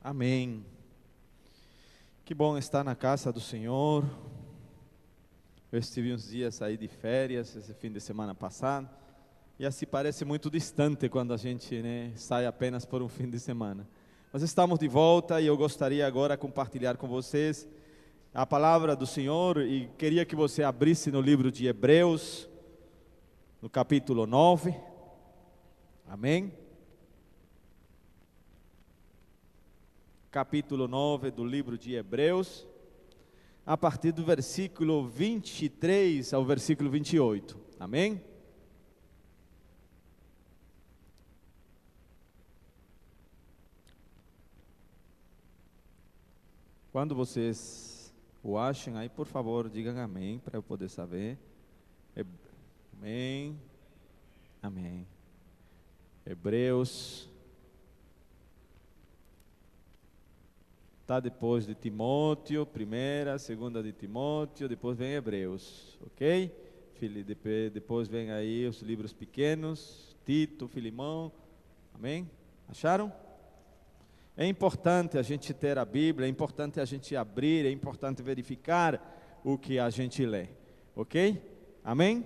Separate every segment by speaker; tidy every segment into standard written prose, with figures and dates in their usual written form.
Speaker 1: Amém. Que bom estar na casa do Senhor. Eu estive uns dias aí de férias, esse fim de semana passado, e assim parece muito distante quando a gente sai apenas por um fim de semana. Mas estamos de volta e eu gostaria agora de compartilhar com vocês a palavra do Senhor e queria que você abrisse no livro de Hebreus, no capítulo 9. Amém? Capítulo 9 do livro de Hebreus, a partir do versículo 23 ao versículo 28. Amém? Quando vocês o achem aí, por favor, digam amém, para eu poder saber. Amém. Amém. Hebreus. Está depois de Timóteo, primeira, segunda de Timóteo, depois vem Hebreus, ok? Depois vem aí os livros pequenos, Tito, Filemão, amém? Acharam? É importante a gente ter a Bíblia, é importante a gente abrir, é importante verificar o que a gente lê, ok? Amém?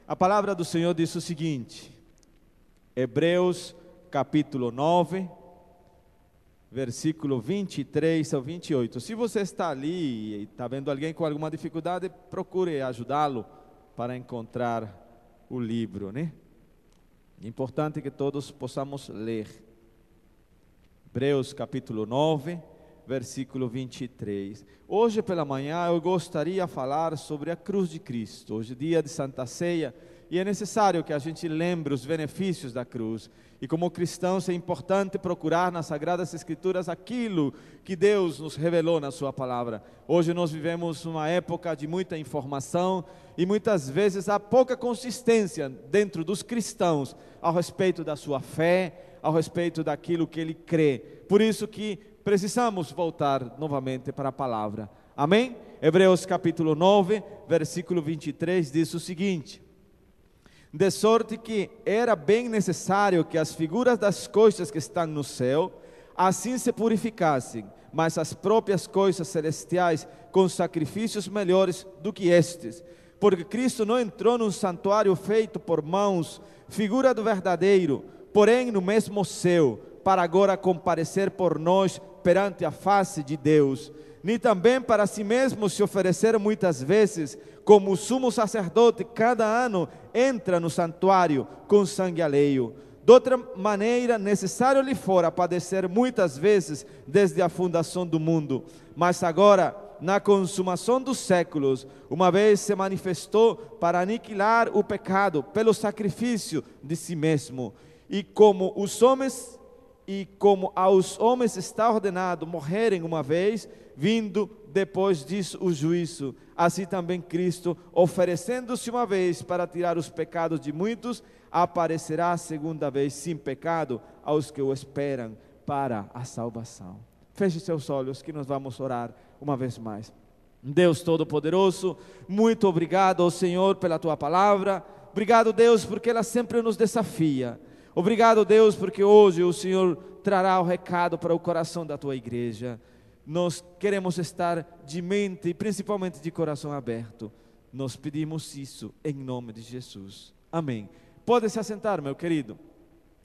Speaker 1: A palavra do Senhor diz o seguinte, Hebreus capítulo 9, versículo 23 ao 28. Se você está ali e está vendo alguém com alguma dificuldade, procure ajudá-lo para encontrar o livro, né? É importante que todos possamos ler. Hebreus capítulo 9, versículo 23. Hoje pela manhã eu gostaria de falar sobre a cruz de Cristo. Hoje é dia de Santa Ceia e é necessário que a gente lembre os benefícios da cruz. E como cristãos é importante procurar nas Sagradas Escrituras aquilo que Deus nos revelou na sua palavra. Hoje nós vivemos uma época de muita informação e muitas vezes há pouca consistência dentro dos cristãos ao respeito da sua fé, ao respeito daquilo que ele crê. Por isso que precisamos voltar novamente para a palavra. Amém? Hebreus capítulo 9, versículo 23 diz o seguinte: de sorte que era bem necessário que as figuras das coisas que estão no céu assim se purificassem, mas as próprias coisas celestiais com sacrifícios melhores do que estes, porque Cristo não entrou num santuário feito por mãos, figura do verdadeiro, porém no mesmo céu, para agora comparecer por nós perante a face de Deus, nem também para si mesmo se oferecer muitas vezes, como o sumo sacerdote cada ano entra no santuário com sangue alheio. De outra maneira, necessário lhe fora padecer muitas vezes desde a fundação do mundo, mas agora, na consumação dos séculos, uma vez se manifestou para aniquilar o pecado pelo sacrifício de si mesmo, e como aos homens está ordenado morrerem uma vez, vindo depois disso o juízo, assim também Cristo, oferecendo-se uma vez para tirar os pecados de muitos, aparecerá a segunda vez sem pecado aos que o esperam para a salvação. Feche seus olhos que nós vamos orar uma vez mais. Deus Todo-Poderoso, muito obrigado ao Senhor pela Tua palavra. Obrigado, Deus, porque ela sempre nos desafia. Obrigado, Deus, porque hoje o Senhor trará o recado para o coração da Tua igreja. Nós queremos estar de mente e principalmente de coração aberto. Nós pedimos isso em nome de Jesus. Amém. Pode se assentar, meu querido.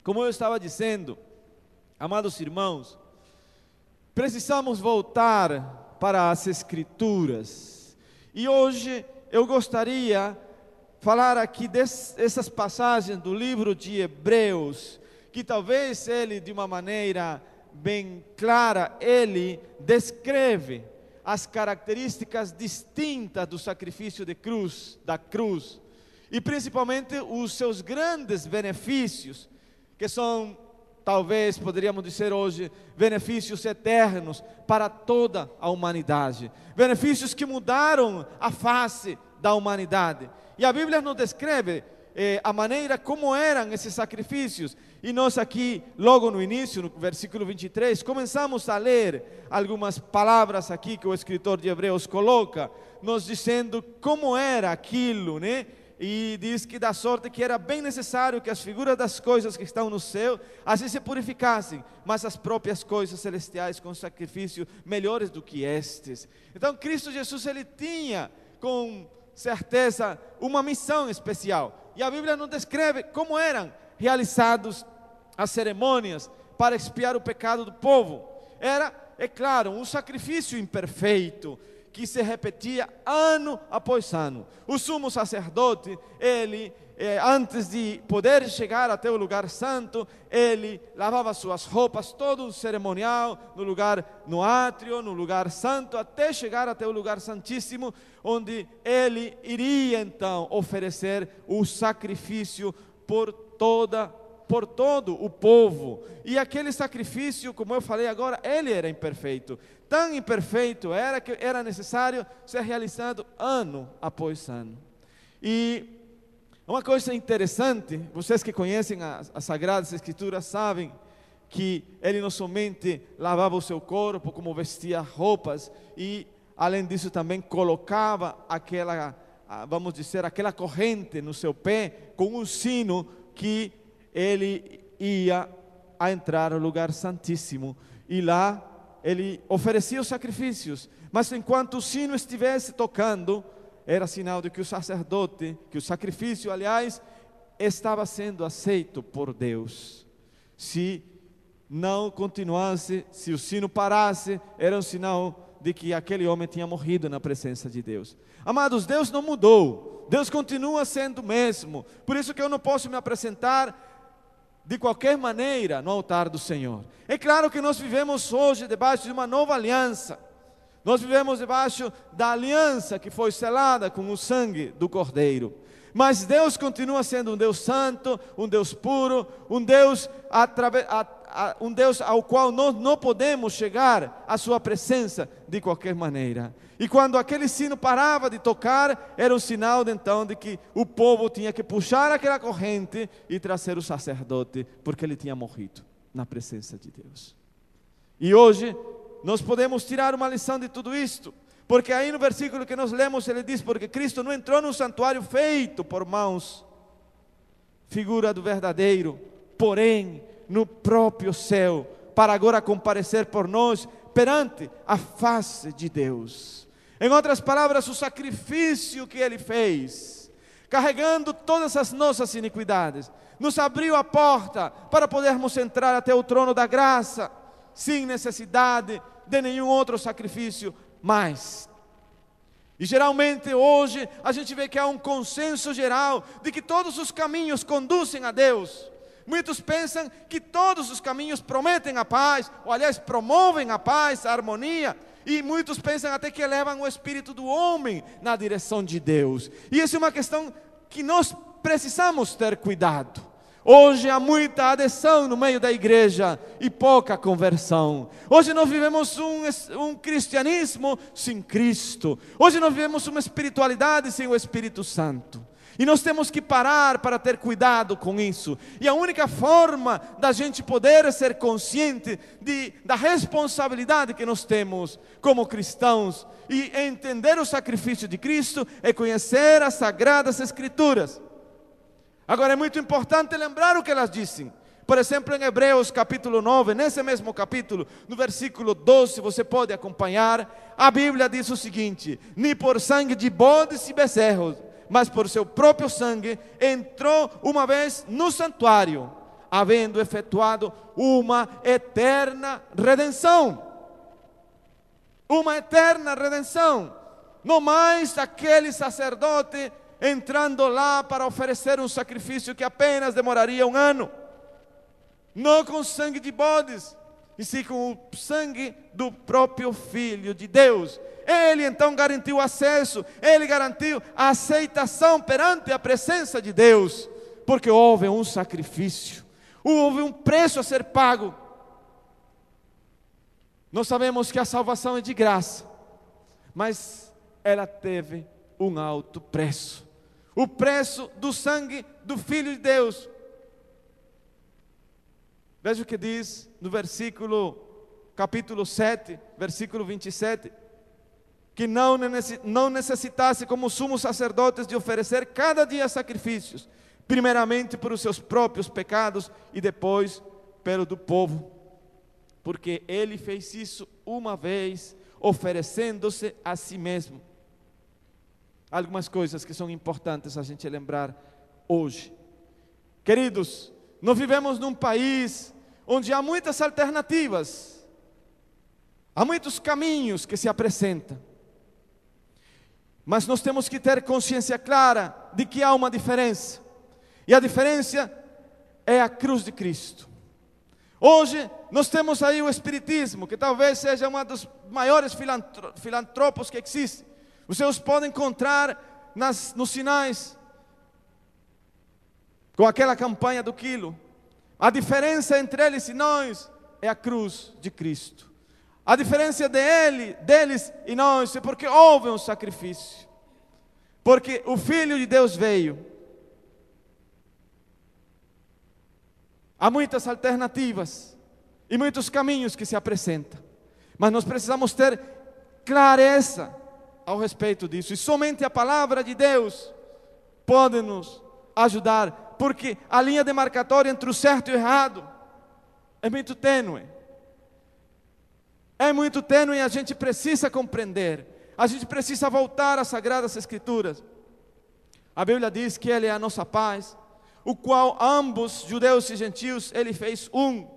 Speaker 1: Como eu estava dizendo, amados irmãos, precisamos voltar para as Escrituras. E hoje eu gostaria de falar aqui dessas passagens do livro de Hebreus, que talvez ele de uma maneira bem clara, ele descreve as características distintas do sacrifício da cruz, e principalmente os seus grandes benefícios, que são, talvez poderíamos dizer hoje, benefícios eternos para toda a humanidade, benefícios que mudaram a face da humanidade. E a Bíblia nos descreve a maneira como eram esses sacrifícios. E nós aqui, logo no início, no versículo 23, começamos a ler algumas palavras aqui que o escritor de Hebreus coloca, nos dizendo como era aquilo, e diz que da sorte que era bem necessário que as figuras das coisas que estão no céu assim se purificassem, mas as próprias coisas celestiais com sacrifício melhores do que estes. Então Cristo Jesus, ele tinha com certeza uma missão especial, e a Bíblia não descreve como eram realizadas as cerimônias para expiar o pecado do povo. Era, é claro, um sacrifício imperfeito que se repetia ano após ano. O sumo sacerdote, ele, antes de poder chegar até o lugar santo, ele lavava suas roupas, todo um cerimonial no lugar, no átrio, no lugar santo, até chegar até o lugar santíssimo, onde ele iria então oferecer o sacrifício por todo o povo. E aquele sacrifício, como eu falei agora, ele era imperfeito. Tão imperfeito era que era necessário ser realizado ano após ano. E uma coisa interessante, vocês que conhecem as Sagradas Escrituras sabem que ele não somente lavava o seu corpo, como vestia roupas, e além disso também colocava aquela, vamos dizer, aquela corrente no seu pé, com um sino que ele ia a entrar no lugar santíssimo, e lá ele oferecia os sacrifícios, mas enquanto o sino estivesse tocando, era sinal de que o sacerdote, que o sacrifício, aliás, estava sendo aceito por Deus. Se não continuasse, se o sino parasse, era um sinal de que aquele homem tinha morrido na presença de Deus. Amados, Deus não mudou, Deus continua sendo o mesmo. Por isso que eu não posso me apresentar de qualquer maneira no altar do Senhor. É claro que nós vivemos hoje debaixo de uma nova aliança. Nós vivemos debaixo da aliança que foi selada com o sangue do Cordeiro. Mas Deus continua sendo um Deus santo, um Deus puro, um Deus ao qual nós não podemos chegar à sua presença de qualquer maneira. E quando aquele sino parava de tocar, era um sinal então de que o povo tinha que puxar aquela corrente e trazer o sacerdote, porque ele tinha morrido na presença de Deus. E hoje nós podemos tirar uma lição de tudo isto, porque aí no versículo que nós lemos ele diz: porque Cristo não entrou num santuário feito por mãos, figura do verdadeiro, porém no próprio céu, para agora comparecer por nós perante a face de Deus. Em outras palavras, o sacrifício que ele fez, carregando todas as nossas iniquidades, nos abriu a porta para podermos entrar até o trono da graça, sem necessidade de nenhum outro sacrifício mais. E geralmente hoje a gente vê que há um consenso geral de que todos os caminhos conduzem a Deus. Muitos pensam que todos os caminhos prometem a paz, ou aliás promovem a paz, a harmonia, e muitos pensam até que levam o espírito do homem na direção de Deus. E essa é uma questão que nós precisamos ter cuidado. Hoje há muita adesão no meio da igreja e pouca conversão. Hoje nós vivemos um cristianismo sem Cristo. Hoje nós vivemos uma espiritualidade sem o Espírito Santo. E nós temos que parar para ter cuidado com isso. E a única forma da gente poder ser consciente da responsabilidade que nós temos como cristãos e entender o sacrifício de Cristo é conhecer as Sagradas Escrituras. Agora é muito importante lembrar o que elas dizem. Por exemplo, em Hebreus capítulo 9, nesse mesmo capítulo, no versículo 12, você pode acompanhar, a Bíblia diz o seguinte: nem por sangue de bodes e bezerros, mas por seu próprio sangue, entrou uma vez no santuário, havendo efetuado uma eterna redenção. Uma eterna redenção. Não mais aquele sacerdote entrando lá para oferecer um sacrifício que apenas demoraria um ano. Não com sangue de bodes, e sim com o sangue do próprio Filho de Deus. Ele então garantiu acesso, ele garantiu a aceitação perante a presença de Deus, porque houve um sacrifício, houve um preço a ser pago. Nós sabemos que a salvação é de graça, mas ela teve um alto preço, o preço do sangue do Filho de Deus. Veja o que diz no capítulo 7, versículo 27. que não necessitasse como sumos sacerdotes de oferecer cada dia sacrifícios, primeiramente por os seus próprios pecados e depois pelo do povo, porque Ele fez isso uma vez, oferecendo-se a si mesmo. Algumas coisas que são importantes a gente lembrar hoje. Queridos, nós vivemos num país onde há muitas alternativas, há muitos caminhos que se apresentam, mas nós temos que ter consciência clara de que há uma diferença, e a diferença é a cruz de Cristo. Hoje nós temos aí o Espiritismo, que talvez seja um dos maiores filantropos que existe. Vocês os podem encontrar nos sinais, com aquela campanha do quilo. A diferença entre eles e nós é a cruz de Cristo. A diferença deles e nós é porque houve um sacrifício, porque o Filho de Deus veio. Há muitas alternativas e muitos caminhos que se apresentam, mas nós precisamos ter clareza ao respeito disso, e somente a palavra de Deus pode nos ajudar, porque a linha demarcatória entre o certo e o errado é muito tênue. É muito tênue e a gente precisa compreender. A gente precisa voltar às Sagradas Escrituras. A Bíblia diz que Ele é a nossa paz, o qual ambos, judeus e gentios, Ele fez um.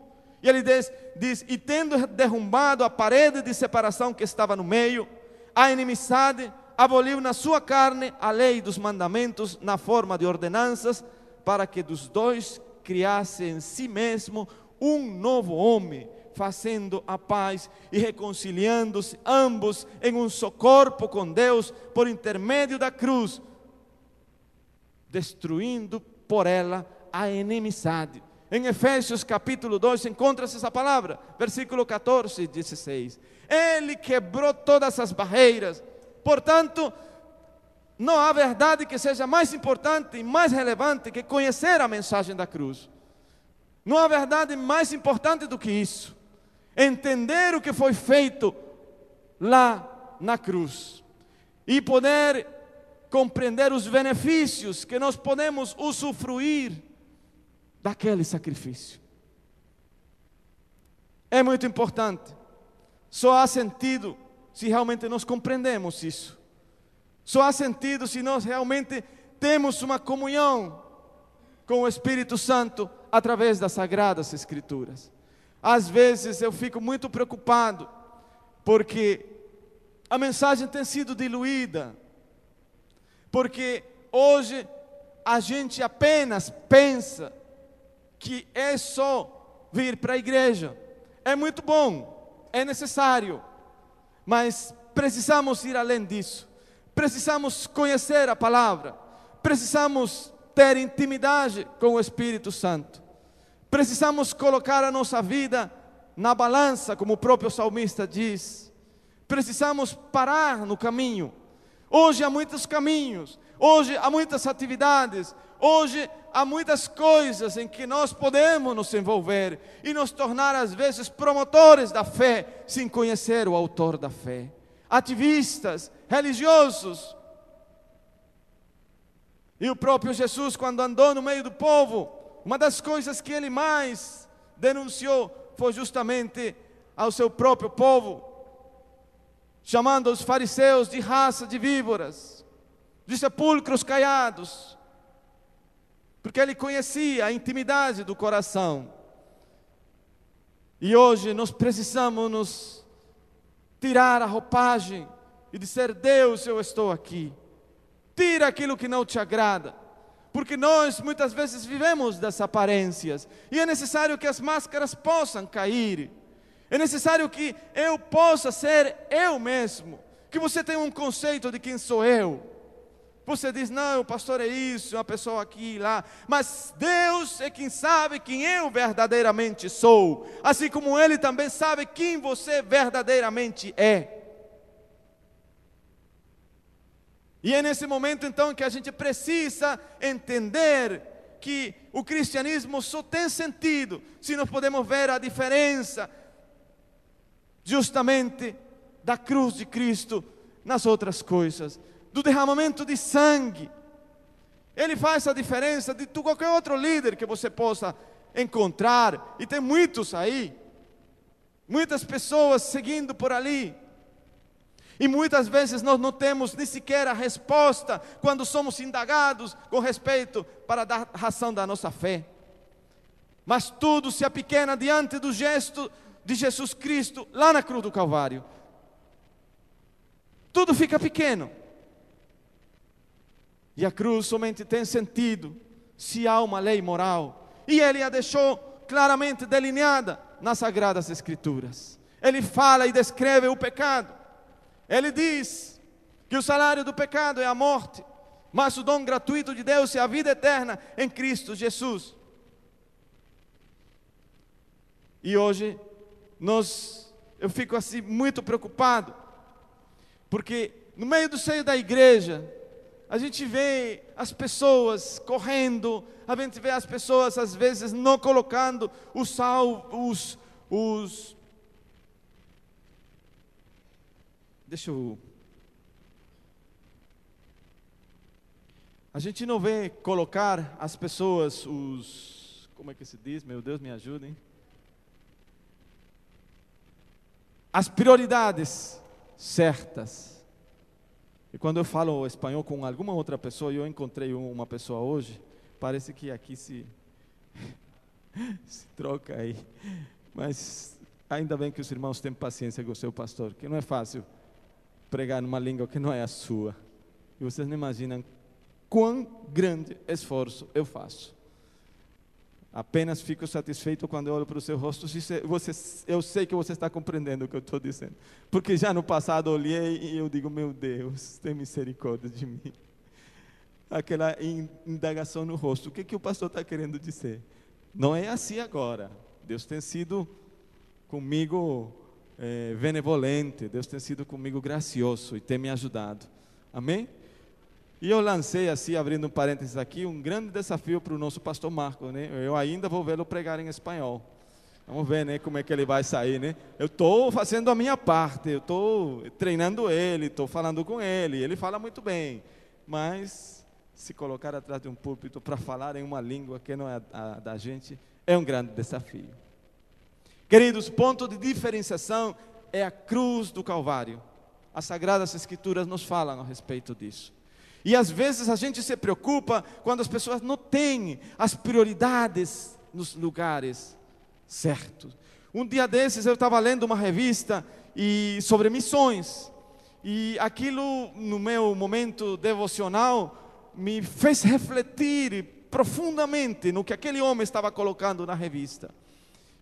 Speaker 1: E Ele diz, e tendo derrubado a parede de separação que estava no meio, a inimizade, aboliu na sua carne a lei dos mandamentos na forma de ordenanças, para que dos dois criasse em si mesmo um novo homem, fazendo a paz e reconciliando-se ambos em um só corpo com Deus, por intermédio da cruz, destruindo por ela a inimizade. Em Efésios capítulo 2 encontra-se essa palavra, versículo 14 e 16. Ele quebrou todas as barreiras. Portanto, não há verdade que seja mais importante e mais relevante que conhecer a mensagem da cruz. Não há verdade mais importante do que isso. Entender o que foi feito lá na cruz e poder compreender os benefícios que nós podemos usufruir daquele sacrifício. É muito importante. Só há sentido se realmente nós compreendemos isso. Só há sentido se nós realmente temos uma comunhão com o Espírito Santo através das Sagradas Escrituras. Às vezes eu fico muito preocupado, porque a mensagem tem sido diluída, porque hoje a gente apenas pensa que é só vir para a igreja. É muito bom, é necessário, mas precisamos ir além disso. Precisamos conhecer a palavra, precisamos ter intimidade com o Espírito Santo, precisamos colocar a nossa vida na balança, como o próprio salmista diz. Precisamos parar no caminho. Hoje há muitos caminhos, hoje há muitas atividades, hoje há muitas coisas em que nós podemos nos envolver e nos tornar às vezes promotores da fé, sem conhecer o autor da fé. Ativistas, religiosos. E o próprio Jesus, quando andou no meio do povo, uma das coisas que Ele mais denunciou foi justamente ao seu próprio povo, chamando os fariseus de raça de víboras, de sepulcros caiados, porque Ele conhecia a intimidade do coração. E hoje nós precisamos nos tirar a roupagem e dizer: Deus, eu estou aqui. Tira aquilo que não te agrada, porque nós muitas vezes vivemos das aparências, e é necessário que as máscaras possam cair. É necessário que eu possa ser eu mesmo, que você tenha um conceito de quem sou eu. Você diz: não, o pastor é isso, uma pessoa aqui e lá, mas Deus é quem sabe quem eu verdadeiramente sou, assim como Ele também sabe quem você verdadeiramente é. E é nesse momento então que a gente precisa entender que o cristianismo só tem sentido se nós podemos ver a diferença justamente da cruz de Cristo nas outras coisas, do derramamento de sangue. Ele faz a diferença de qualquer outro líder que você possa encontrar, e tem muitos aí, muitas pessoas seguindo por ali, e muitas vezes nós não temos nem sequer a resposta quando somos indagados com respeito para dar razão da nossa fé, mas tudo se apequena diante do gesto de Jesus Cristo lá na cruz do Calvário. Tudo fica pequeno, e a cruz somente tem sentido se há uma lei moral, e Ele a deixou claramente delineada nas Sagradas Escrituras. Ele fala e descreve o pecado. Ele diz que o salário do pecado é a morte, mas o dom gratuito de Deus é a vida eterna em Cristo Jesus. E hoje eu fico assim muito preocupado, porque no meio do seio da igreja a gente vê as pessoas correndo, a gente vê as pessoas às vezes não colocando a gente não vê colocar as pessoas, como é que se diz? Meu Deus, me ajudem. As prioridades certas. E quando eu falo espanhol com alguma outra pessoa, e eu encontrei uma pessoa hoje, parece que aqui se troca aí. Mas ainda bem que os irmãos têm paciência com o seu pastor, que não é fácil pregar numa língua que não é a sua. E vocês não imaginam quão grande esforço eu faço. Apenas fico satisfeito quando eu olho para o seu rosto, eu sei que você está compreendendo o que eu estou dizendo. Porque já no passado olhei e eu digo, meu Deus, tem misericórdia de mim. Aquela indagação no rosto, o que o pastor está querendo dizer? Não é assim agora. Deus tem sido comigo benevolente, Deus tem sido comigo gracioso e tem me ajudado. Amém? E eu lancei assim, abrindo um parênteses aqui, um grande desafio para o nosso pastor Marco, né? Eu ainda vou vê-lo pregar em espanhol. Vamos ver, né, como é que ele vai sair, né? Eu estou fazendo a minha parte, eu estou treinando ele, estou falando com ele, ele fala muito bem, mas se colocar atrás de um púlpito para falar em uma língua que não é a da gente, é um grande desafio. Queridos, ponto de diferenciação é a cruz do Calvário. As Sagradas Escrituras nos falam a respeito disso. E às vezes a gente se preocupa quando as pessoas não têm as prioridades nos lugares certos. Um dia desses eu estava lendo uma revista sobre missões, e aquilo no meu momento devocional me fez refletir profundamente no que aquele homem estava colocando na revista.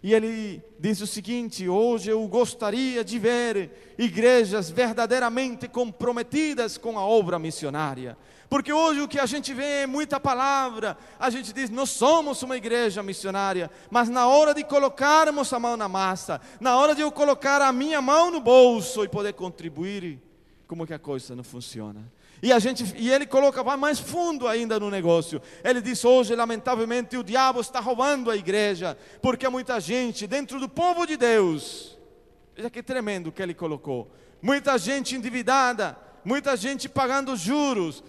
Speaker 1: E ele diz o seguinte: hoje eu gostaria de ver igrejas verdadeiramente comprometidas com a obra missionária, porque hoje o que a gente vê é muita palavra, a gente diz, nós somos uma igreja missionária, mas na hora de colocarmos a mão na massa, na hora de eu colocar a minha mão no bolso e poder contribuir, como que a coisa não funciona? E ele vai mais fundo ainda no negócio. Ele diz, hoje lamentavelmente o diabo está roubando a igreja, porque muita gente dentro do povo de Deus, veja que tremendo que ele colocou, muita gente endividada, muita gente pagando juros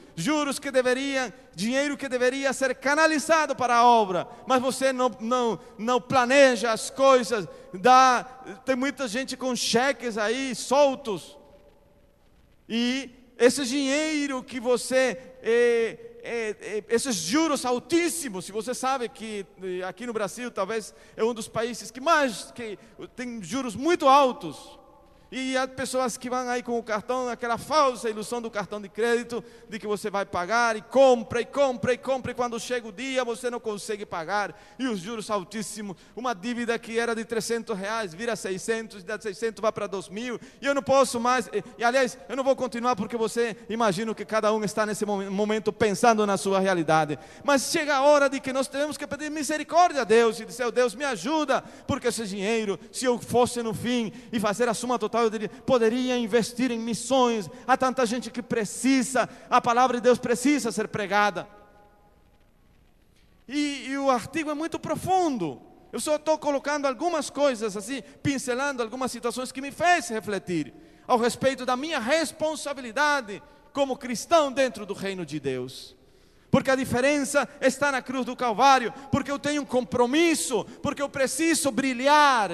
Speaker 1: dinheiro que deveria ser canalizado para a obra, mas você não planeja as coisas, tem muita gente com cheques aí soltos, e esse dinheiro que você, esses juros altíssimos, se você sabe que aqui no Brasil talvez é um dos países que tem juros muito altos, e há pessoas que vão aí com o cartão, aquela falsa ilusão do cartão de crédito, de que você vai pagar, e compra, e quando chega o dia você não consegue pagar, e os juros altíssimos, uma dívida que era de R$300, vira 600, de 600 vai para 2.000, e eu não posso mais, e aliás, eu não vou continuar porque você, imagino que cada um está nesse momento pensando na sua realidade, mas chega a hora de que nós temos que pedir misericórdia a Deus, e dizer, oh, Deus me ajuda, porque esse dinheiro, se eu fosse no fim, e fazer a soma total, eu poderia investir em missões. Há tanta gente que precisa, a palavra de Deus precisa ser pregada. E o artigo é muito profundo. Eu só estou colocando algumas coisas assim, pincelando algumas situações que me fez refletir. ao respeito da minha responsabilidade como cristão dentro do reino de Deus. Porque a diferença está na cruz do Calvário, porque eu tenho um compromisso, porque eu preciso brilhar.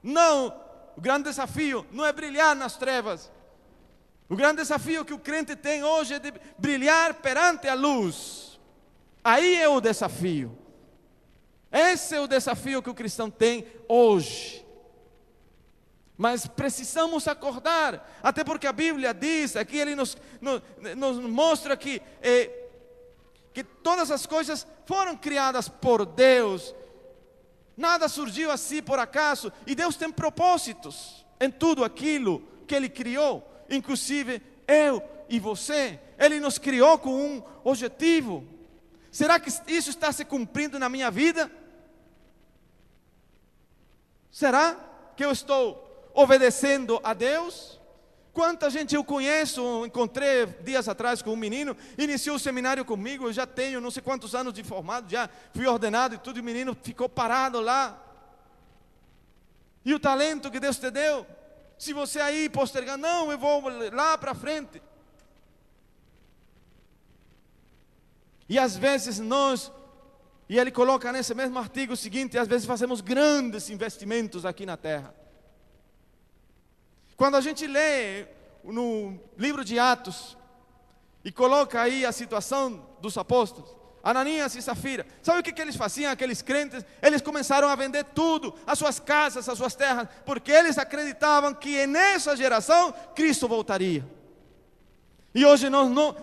Speaker 1: Não, o grande desafio não é brilhar nas trevas. O grande desafio que o crente tem hoje é de brilhar perante a luz. Aí é o desafio. Esse é o desafio que o cristão tem hoje. Mas precisamos acordar, até porque a Bíblia diz, aqui ele nos mostra que todas as coisas foram criadas por Deus. Nada surgiu assim por acaso. E Deus tem propósitos em tudo aquilo que Ele criou. Inclusive eu e você. Ele nos criou com um objetivo. Será que isso está se cumprindo na minha vida? Será que eu estou obedecendo a Deus? Quanta gente eu conheço, encontrei dias atrás com um menino, iniciou o seminário comigo, eu já tenho não sei quantos anos de formado, já fui ordenado e tudo, e o menino ficou parado lá. E o talento que Deus te deu, se você aí postergar, não, eu vou lá para frente. E às vezes nós, e ele coloca nesse mesmo artigo o seguinte, às vezes fazemos grandes investimentos aqui na terra. Quando a gente lê no livro de Atos e coloca aí a situação dos apóstolos, Ananias e Safira, sabe o que eles faziam, aqueles crentes? Eles começaram a vender tudo, as suas casas, as suas terras, porque eles acreditavam que nessa geração Cristo voltaria. E hoje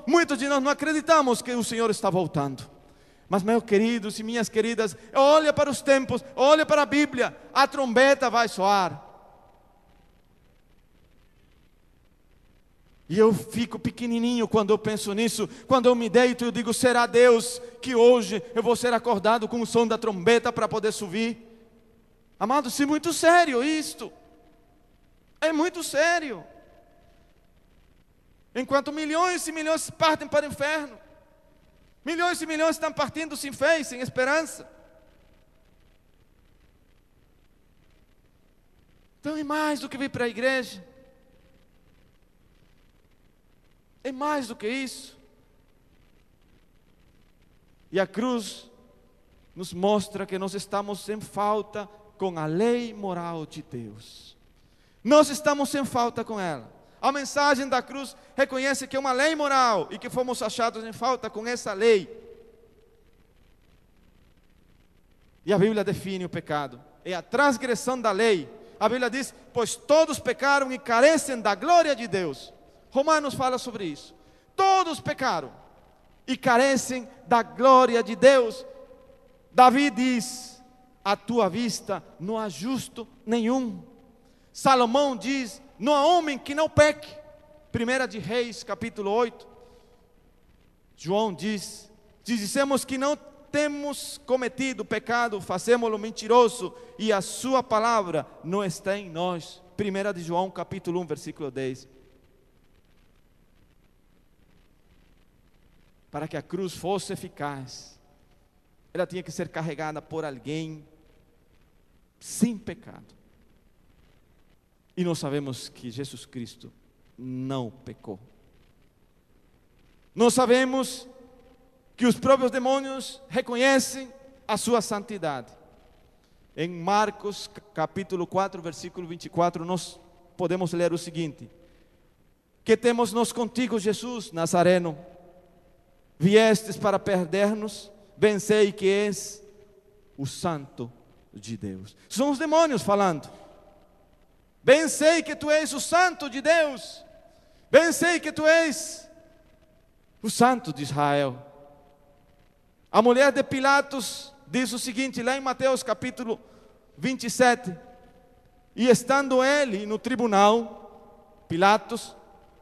Speaker 1: muitos de nós não acreditamos que o Senhor está voltando. Mas meus queridos e minhas queridas, olha para os tempos, olha para a Bíblia, a trombeta vai soar. E eu fico pequenininho quando eu penso nisso. Quando eu me deito, eu digo, será Deus que hoje eu vou ser acordado com o som da trombeta para poder subir? Amados, é muito sério isto. É muito sério. Enquanto milhões e milhões partem para o inferno, milhões e milhões estão partindo sem fé, sem esperança. Então é mais do que vir para a igreja. É mais do que isso. E a cruz nos mostra que nós estamos em falta com a lei moral de Deus. Nós estamos em falta com ela. A mensagem da cruz reconhece que é uma lei moral e que fomos achados em falta com essa lei. E a Bíblia define o pecado. É a transgressão da lei. A Bíblia diz, pois todos pecaram e carecem da glória de Deus. Romanos fala sobre isso. Todos pecaram e carecem da glória de Deus. Davi diz, à tua vista não há justo nenhum. Salomão diz, não há homem que não peque. 1 de Reis, capítulo 8. João diz, se dissemos que não temos cometido pecado, fazemos-lo mentiroso e a sua palavra não está em nós. 1 de João, capítulo 1, versículo 10. Para que a cruz fosse eficaz, ela tinha que ser carregada por alguém sem pecado. E nós sabemos que Jesus Cristo não pecou. Nós sabemos que os próprios demônios reconhecem a sua santidade. Em Marcos capítulo 4, versículo 24, nós podemos ler o seguinte: que temos nós contigo, Jesus Nazareno? Viestes para perder-nos, vencei que és o Santo de Deus. São os demônios falando. Bem sei que tu és o Santo de Deus. Bem sei que tu és o Santo de Israel. A mulher de Pilatos diz o seguinte, lá em Mateus capítulo 27. E estando ele no tribunal, Pilatos,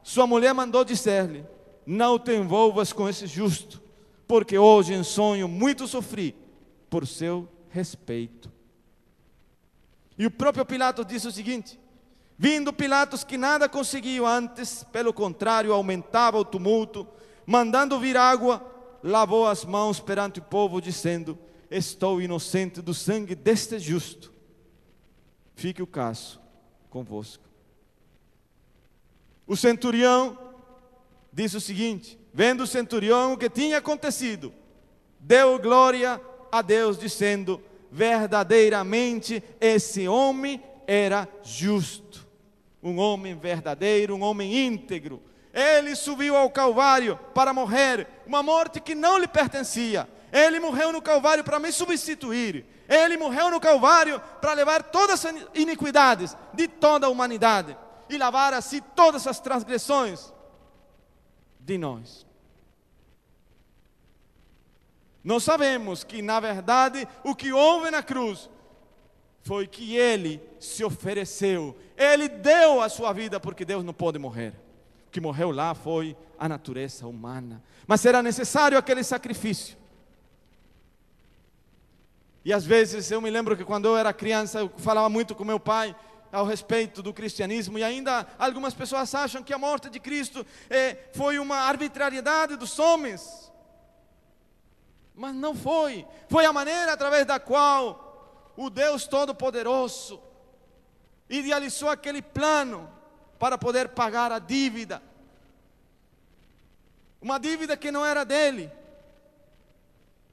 Speaker 1: sua mulher mandou dizer-lhe, não te envolvas com esse justo, porque hoje em sonho muito sofri por seu respeito. E o próprio Pilatos disse o seguinte, vindo Pilatos que nada conseguiu antes, pelo contrário aumentava o tumulto, mandando vir água, lavou as mãos perante o povo, dizendo, estou inocente do sangue deste justo, fique o caso convosco. O centurião disse o seguinte: vendo o centurião o que tinha acontecido, deu glória a Deus, dizendo: verdadeiramente esse homem era justo, um homem verdadeiro, um homem íntegro. Ele subiu ao Calvário para morrer uma morte que não lhe pertencia. Ele morreu no Calvário para me substituir. Ele morreu no Calvário para levar todas as iniquidades de toda a humanidade e lavar assim todas as transgressões de nós. Nós sabemos que, na verdade, o que houve na cruz foi que Ele se ofereceu. Ele deu a sua vida, porque Deus não pode morrer. O que morreu lá foi a natureza humana. Mas era necessário aquele sacrifício. E às vezes eu me lembro que quando eu era criança, eu falava muito com meu pai ao respeito do cristianismo, e ainda algumas pessoas acham que a morte de Cristo foi uma arbitrariedade dos homens. Mas não foi. Foi a maneira através da qual o Deus Todo-Poderoso idealizou aquele plano para poder pagar a dívida. Uma dívida que não era dele.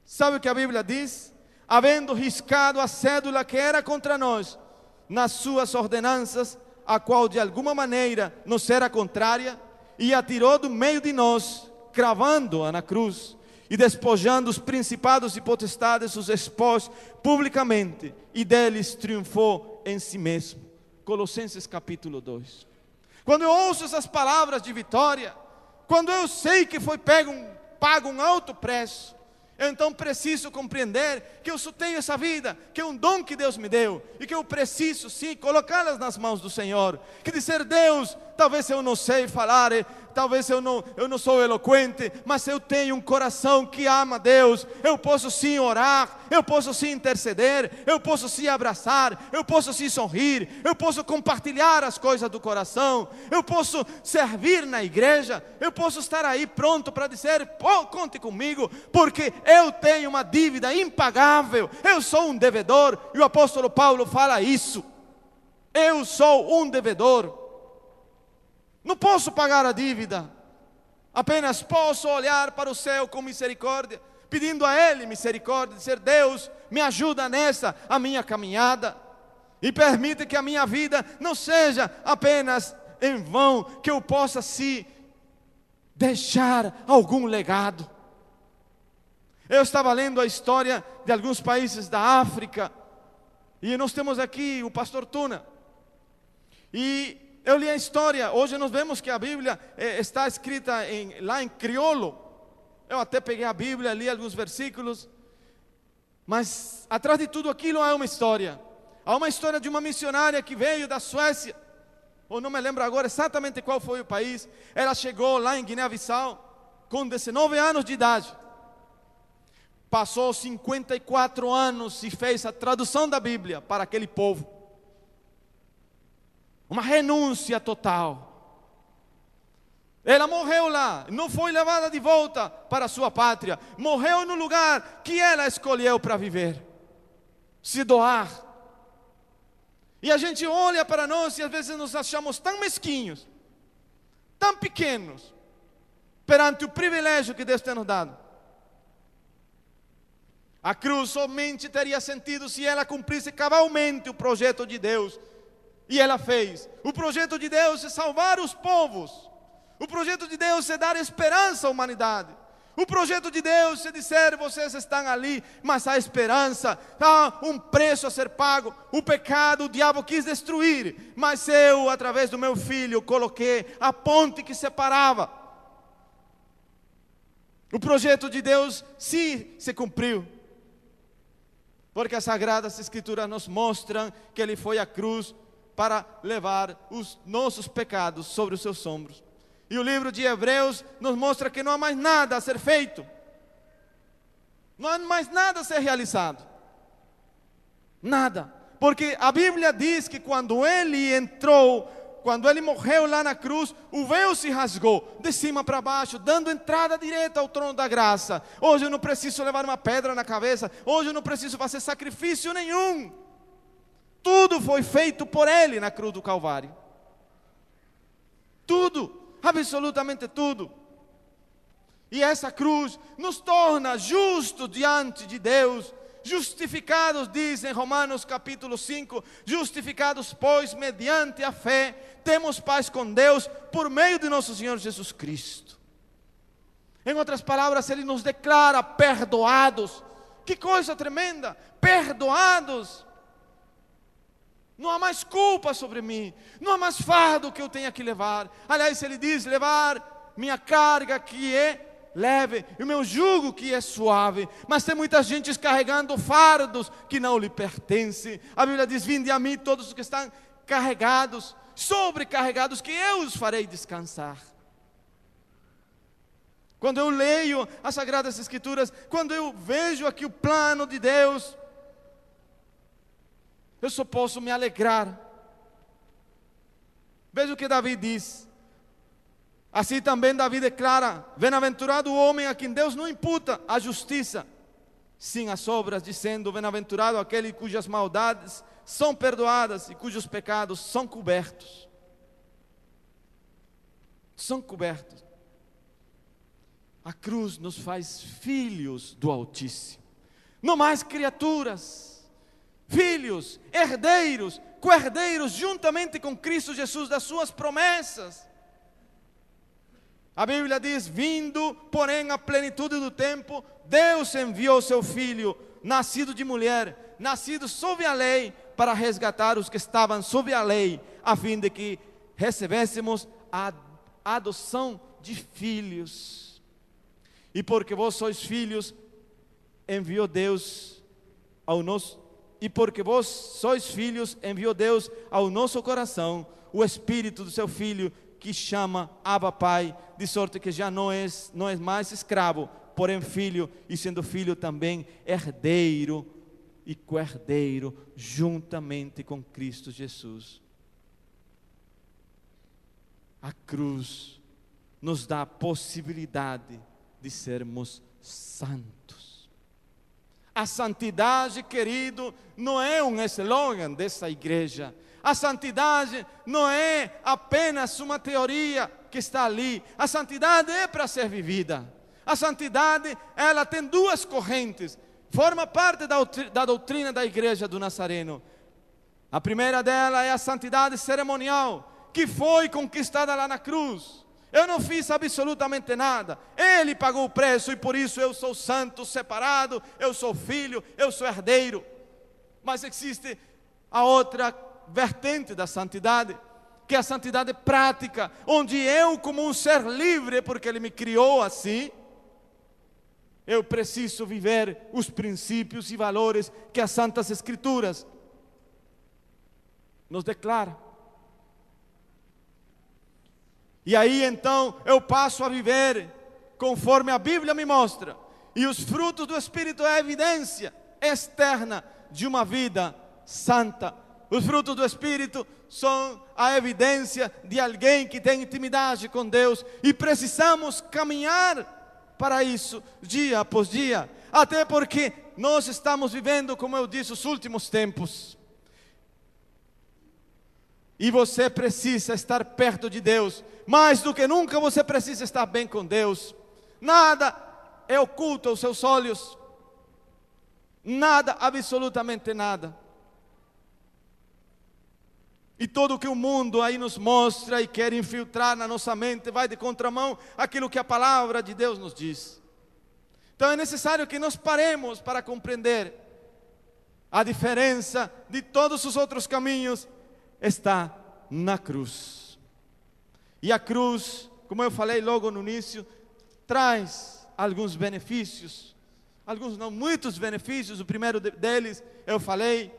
Speaker 1: Sabe o que a Bíblia diz? Havendo riscado a cédula que era contra nós, nas suas ordenanças, a qual de alguma maneira nos era contrária, e a tirou do meio de nós, cravando-a na cruz, e despojando os principados e potestades, os expôs publicamente, e deles triunfou em si mesmo. Colossenses capítulo 2. Quando eu ouço essas palavras de vitória, quando eu sei que foi pago um alto preço, eu então preciso compreender que eu só tenho essa vida, que é um dom que Deus me deu, e que eu preciso sim colocá-las nas mãos do Senhor. Que dizer: Deus, talvez eu não sei falar, talvez eu não sou eloquente, mas eu tenho um coração que ama Deus. Eu posso sim orar, eu posso sim interceder, eu posso sim abraçar, eu posso sim sorrir, eu posso compartilhar as coisas do coração, eu posso servir na igreja, eu posso estar aí pronto para dizer: pô, conte comigo, porque eu tenho uma dívida impagável, eu sou um devedor. E o apóstolo Paulo fala isso: eu sou um devedor. Não posso pagar a dívida, apenas posso olhar para o céu com misericórdia, pedindo a Ele misericórdia, dizer: Deus, me ajuda nessa a minha caminhada, e permite que a minha vida não seja apenas em vão, que eu possa sim deixar algum legado. Eu estava lendo a história de alguns países da África, e nós temos aqui o pastor Tuna, e eu li a história. Hoje nós vemos que a Bíblia está escrita lá em crioulo. Eu até peguei a Bíblia, li alguns versículos, mas atrás de tudo aquilo há uma história. Há uma história de uma missionária que veio da Suécia, ou não me lembro agora exatamente qual foi o país. Ela chegou lá em Guiné-Bissau com 19 anos de idade. Passou 54 anos e fez a tradução da Bíblia para aquele povo. Uma renúncia total. Ela morreu lá, não foi levada de volta para a sua pátria. Morreu no lugar que ela escolheu para viver, se doar. E a gente olha para nós e às vezes nos achamos tão mesquinhos, tão pequenos, perante o privilégio que Deus tem nos dado. A cruz somente teria sentido se ela cumprisse cabalmente o projeto de Deus. E ela fez. O projeto de Deus é salvar os povos. O projeto de Deus é dar esperança à humanidade. O projeto de Deus é dizer: vocês estão ali, mas há esperança, há um preço a ser pago. O pecado, o diabo quis destruir, mas eu, através do meu filho, coloquei a ponte que separava. O projeto de Deus sim se cumpriu, porque as Sagradas Escrituras nos mostram que Ele foi à cruz para levar os nossos pecados sobre os seus ombros. E o livro de Hebreus nos mostra que não há mais nada a ser feito, não há mais nada a ser realizado, nada, porque a Bíblia diz que quando Ele entrou, quando Ele morreu lá na cruz, o véu se rasgou de cima para baixo, dando entrada direta ao trono da graça. Hoje eu não preciso levar uma pedra na cabeça, hoje eu não preciso fazer sacrifício nenhum. Tudo foi feito por Ele na cruz do Calvário. tudo, absolutamente tudo. E essa cruz nos torna justos diante de Deus, justificados, diz em Romanos capítulo 5, justificados, pois, mediante a fé, temos paz com Deus, por meio de nosso Senhor Jesus Cristo. Em outras palavras, Ele nos declara perdoados. Que coisa tremenda, perdoados. Não há mais culpa sobre mim, não há mais fardo que eu tenha que levar. Aliás, Ele diz, levar minha carga que é leve, e o meu jugo que é suave. Mas tem muita gente carregando fardos que não lhe pertencem. A Bíblia diz, vinde a mim todos os que estão carregados, sobrecarregados, que eu os farei descansar. Quando eu leio as Sagradas Escrituras, quando eu vejo aqui o plano de Deus, eu só posso me alegrar. Veja o que Davi diz. Assim também Davi declara, bem-aventurado o homem a quem Deus não imputa a justiça, sim as obras, dizendo, bem-aventurado aquele cujas maldades são perdoadas e cujos pecados são cobertos. São cobertos. A cruz nos faz filhos do Altíssimo, não mais criaturas, filhos, herdeiros, co-herdeiros juntamente com Cristo Jesus das suas promessas. A Bíblia diz, vindo, porém, a plenitude do tempo, Deus enviou seu Filho, nascido de mulher, nascido sob a lei, para resgatar os que estavam sob a lei, a fim de que recebêssemos a adoção de filhos. E porque vós sois filhos, enviou Deus ao nosso, e porque vós sois filhos, enviou Deus ao nosso coração o Espírito do seu Filho, que chama Abba Pai, de sorte que já não é mais escravo, porém filho, e sendo filho também herdeiro e co-herdeiro, juntamente com Cristo Jesus. A cruz nos dá a possibilidade de sermos santos. A santidade, querido, não é um slogan dessa igreja. A santidade não é apenas uma teoria que está ali. A santidade é para ser vivida. A santidade, ela tem duas correntes. Forma parte da doutrina da igreja do Nazareno. A primeira dela é a santidade cerimonial, que foi conquistada lá na cruz. Eu não fiz absolutamente nada. Ele pagou o preço e por isso eu sou santo, separado, eu sou filho, eu sou herdeiro. Mas existe a outra vertente da santidade, que é a santidade prática, onde eu, como um ser livre, porque Ele me criou assim, eu preciso viver os princípios e valores que as Santas Escrituras nos declaram. E aí então eu passo a viver conforme a Bíblia me mostra, e os frutos do Espírito é a evidência externa de uma vida santa. Os frutos do Espírito são a evidência de alguém que tem intimidade com Deus, e precisamos caminhar para isso dia após dia, até porque nós estamos vivendo, como eu disse, os últimos tempos. E você precisa estar perto de Deus, mais do que nunca você precisa estar bem com Deus. Nada é oculto aos seus olhos, nada, absolutamente nada. E tudo que o mundo aí nos mostra e quer infiltrar na nossa mente vai de contramão àquilo que a palavra de Deus nos diz. Então é necessário que nós paremos para compreender a diferença de todos os outros caminhos está na cruz. E a cruz, como eu falei logo no início, traz alguns benefícios, alguns não, muitos benefícios. O primeiro deles eu falei,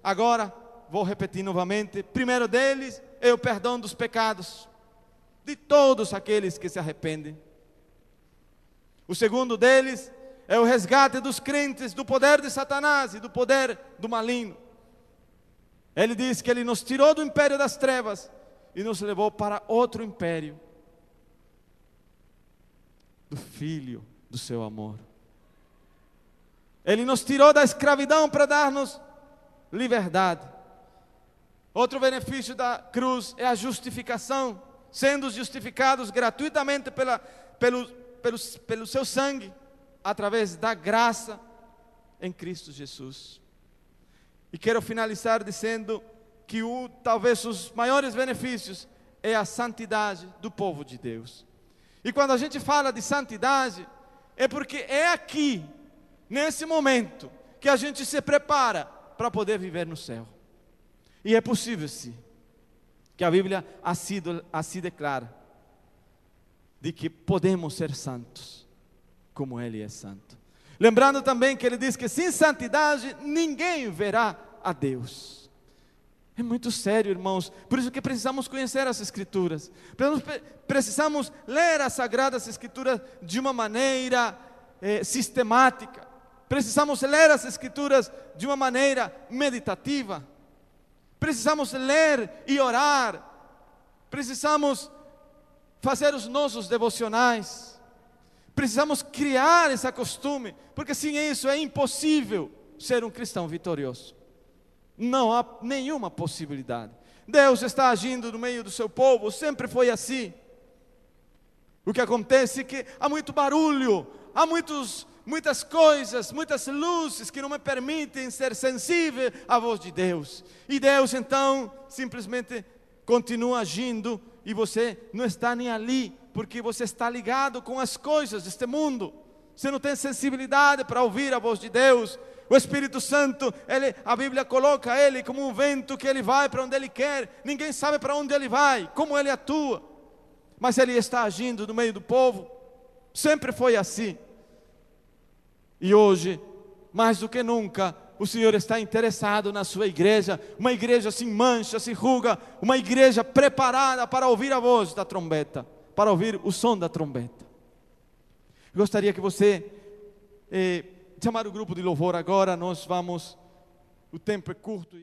Speaker 1: agora vou repetir novamente. O primeiro deles é o perdão dos pecados de todos aqueles que se arrependem. O segundo deles é o resgate dos crentes do poder de Satanás e do poder do maligno. Ele diz que Ele nos tirou do império das trevas e nos levou para outro império, do Filho do seu amor. Ele nos tirou da escravidão para dar-nos liberdade. Outro benefício da cruz é a justificação. sendo justificados gratuitamente pelo seu sangue, através da graça em Cristo Jesus. E quero finalizar dizendo que talvez os maiores benefícios é a santidade do povo de Deus. E quando a gente fala de santidade, é porque é aqui, nesse momento, que a gente se prepara para poder viver no céu. E é possível sim, que a Bíblia assim declara, de que podemos ser santos, como Ele é santo. Lembrando também que Ele diz que sem santidade ninguém verá a Deus. É muito sério, irmãos. Por isso que precisamos conhecer as Escrituras. Precisamos ler as Sagradas Escrituras de uma maneira sistemática. Precisamos ler as Escrituras de uma maneira meditativa. Precisamos ler e orar. Precisamos fazer os nossos devocionais. Precisamos criar esse costume, porque sem isso é impossível ser um cristão vitorioso. Não há nenhuma possibilidade. Deus está agindo no meio do seu povo, sempre foi assim. O que acontece é que há muito barulho, há muitas coisas, muitas luzes que não me permitem ser sensível à voz de Deus. E Deus então simplesmente continua agindo e você não está nem ali, porque você está ligado com as coisas deste mundo. Você não tem sensibilidade para ouvir a voz de Deus. O Espírito Santo, a Bíblia coloca Ele como um vento que Ele vai para onde Ele quer. Ninguém sabe para onde Ele vai, como Ele atua. Mas Ele está agindo no meio do povo. Sempre foi assim. E hoje, mais do que nunca, o Senhor está interessado na sua igreja. Uma igreja sem mancha, sem ruga. Uma igreja preparada para ouvir a voz da trombeta, para ouvir o som da trombeta. Gostaria que você chamar o grupo de louvor agora. Nós vamos, o tempo é curto.